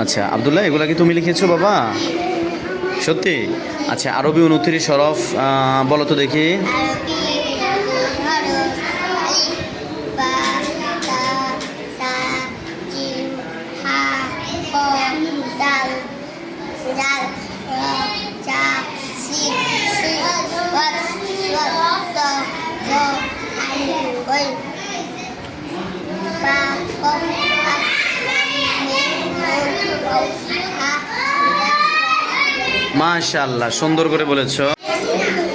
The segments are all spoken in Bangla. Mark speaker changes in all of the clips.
Speaker 1: আচ্ছা আব্দুল্লাহ, এগুলা কি তুমি লিখেছো বাবা? সত্যি? আচ্ছা, আরবি 29 হরফ বলো তো দেখি। মাশাআল্লাহ, সুন্দর করে বলেছো।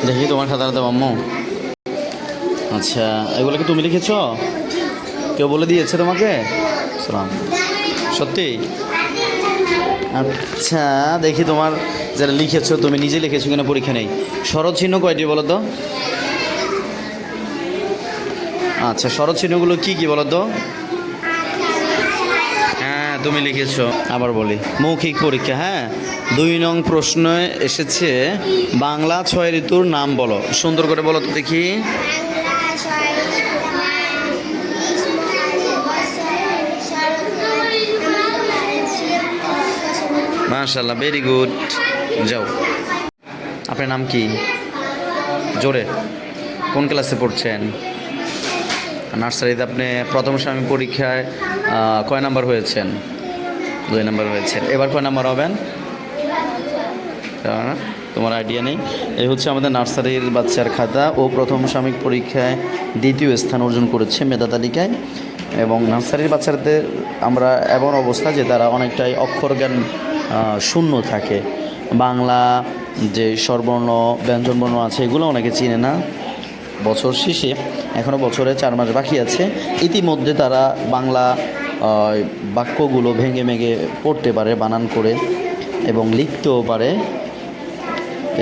Speaker 1: দেখি তোমার খাতাটাতে আম্মু। আচ্ছা, এগুলো কি তুমি লিখেছো? কেউ বলে দিয়েছে তোমাকে? সালাম। সত্যি? আচ্ছা, দেখি তোমার যারা লিখেছো, তুমি নিজে লিখেছো কিনা পরীক্ষা নেই। শরৎ চিহ্ন কয়টি বলো তো? আচ্ছা, শরৎ চিহ্নগুলো কি কি বলো তো? হ্যাঁ, তুমি লিখেছো। আবার বলি, মৌখিক পরীক্ষা। হ্যাঁ, 2 নং প্রশ্নে এসেছে বাংলা 6 ঋতুর নাম বলো। সুন্দর করে বলো তো দেখি। মাশাআল্লাহ, ভেরি গুড। যাও, আপনার নাম কি? জোরে। কোন ক্লাসে পড়ছেন? নার্সারিতে। আপনি প্রথম সাময়িক পরীক্ষায় কয় নাম্বার হয়েছেন? 2 নাম্বার হয়েছেন। এবার কয় নাম্বার হবেন? তোমার আইডিয়া নেই। এই হচ্ছে আমাদের নার্সারির বাচ্চার খাতা। ও প্রথম সাময়িক পরীক্ষায় 2য় স্থান অর্জন করেছে মেধা তালিকায়। এবং নার্সারির বাচ্চাদের আমরা এমন অবস্থা যে তারা অনেকটাই অক্ষর জ্ঞান শূন্য থাকে। বাংলা যে স্বরবর্ণ ব্যঞ্জনবর্ণ আছে এগুলো অনেকে চিনে না। বছর শেষে এখনও বছরে 4 মাস বাকি আছে। ইতিমধ্যে তারা বাংলা বাক্যগুলো ভেঙে ভেঙে পড়তে পারে, বানান করে, এবং লিখতেও পারে।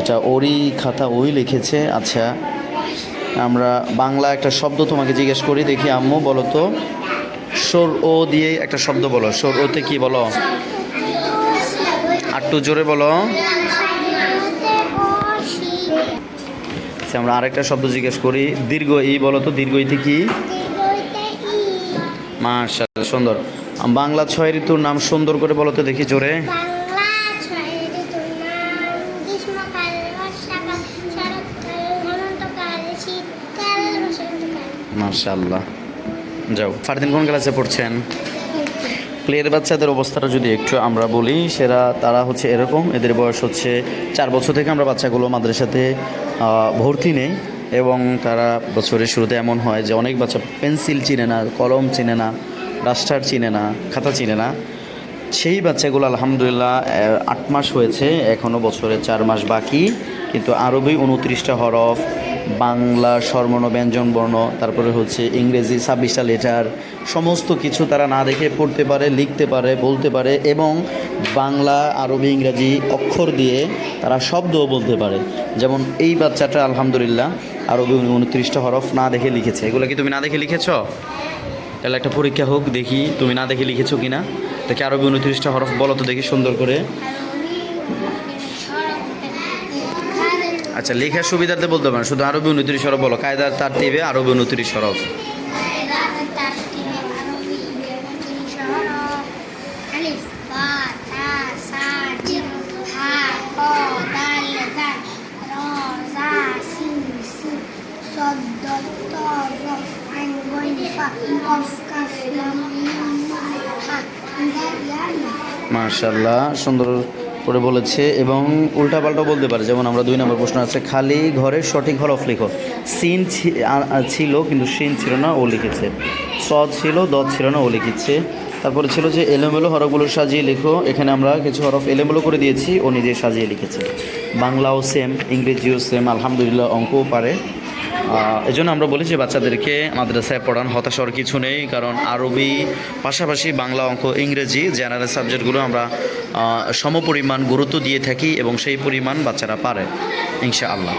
Speaker 1: এটা ওরই খাতা, ওই লিখেছে। আচ্ছা, আমরা বাংলা একটা শব্দ তোমাকে জিজ্ঞেস করি, দেখি আম্মু বলো তো। সর ও দিয়ে একটা শব্দ বলো। সর ওতে কি বলো? একটু জোরে বলো। আচ্ছা, আমরা আরেকটা শব্দ জিজ্ঞেস করি, দীর্ঘ ই বলো তো। দীর্ঘ ইতে কি? মাশাআল্লাহ, সুন্দর। বাংলা 6 ঋতুর নাম সুন্দর করে বলো তো দেখি, জোরে। মাশাআল্লাহ। যাও, ফারদিন কোন ক্লাসে পড়ছেন? প্লের বাচ্চাদের অবস্থাটা যদি একটু আমরা বলি, তারা হচ্ছে এরকম। এদের বয়স হচ্ছে 4 বছর থেকে আমরা বাচ্চাগুলো মাদ্রাসাতে ভর্তি নেই। এবং তারা বছরের শুরুতে এমন হয় যে অনেক বাচ্চা পেন্সিল চিনে না, কলম চিনে না, ডাস্টার চিনে না, খাতা চিনে না। সেই বাচ্চাগুলো আলহামদুলিল্লাহ 8 মাস হয়েছে, এখনও বছরে 4 মাস বাকি। কিন্তু আরবি 29টা হরফ, বাংলা স্বরবর্ণ ব্যঞ্জনবর্ণ, তারপরে হচ্ছে ইংরেজি 26টা লেটার, সমস্ত কিছু তারা না দেখে পড়তে পারে, লিখতে পারে, বলতে পারে। এবং বাংলা, আরবি, ইংরাজি অক্ষর দিয়ে তারা শব্দও বলতে পারে। যেমন এই বাচ্চাটা আলহামদুলিল্লাহ আরবি 29টা হরফ না দেখে লিখেছে। এগুলো কি তুমি না দেখে লিখেছ? তাহলে একটা পরীক্ষা হোক, দেখি তুমি না দেখে লিখেছো কিনা। দেখি আরবি 29টা হরফ বলো তো দেখি সুন্দর করে। আচ্ছা, লেখার সুবিধার্থে বলতে পারেন, শুধু আরবি 29 হরফ বলো। কায়দার তারতিবে আরবি 29 হরফ। মাশাআল্লাহ, সুন্দর করে বলেছে। এবং উল্টাপাল্টা বলতে পারে। যেমন আমরা 2 নম্বর প্রশ্ন আছে, খালি ঘরের সঠিক হরফ লিখো। সিন ছিল কিন্তু সিন ছিল না, ও লিখেছে। সদ ছিল, দদ ছিল না, ও লিখেছে। তারপরে ছিল যে এলোমেলো হরফগুলো সাজিয়ে লিখো। এখানে আমরা কিছু হরফ এলোমেলো করে দিয়েছি, ও নিজে সাজিয়ে লিখেছে। বাংলাও সেম, ইংরেজিও সেম, আলহামদুলিল্লাহ অঙ্কও পারে। এজন্য আমরা বলি যে বাচ্চাদেরকে মাদ্রাসায় পড়ান, হতাশ হওয়ার কিছু নেই। কারণ আরবি পাশাপাশি বাংলা, অঙ্ক, ইংরেজি জেনারেল সাবজেক্টগুলো আমরা সমপরিমাণ গুরুত্ব দিয়ে থাকি এবং সেই পরিমাণ বাচ্চারা পারে ইনশাআল্লাহ।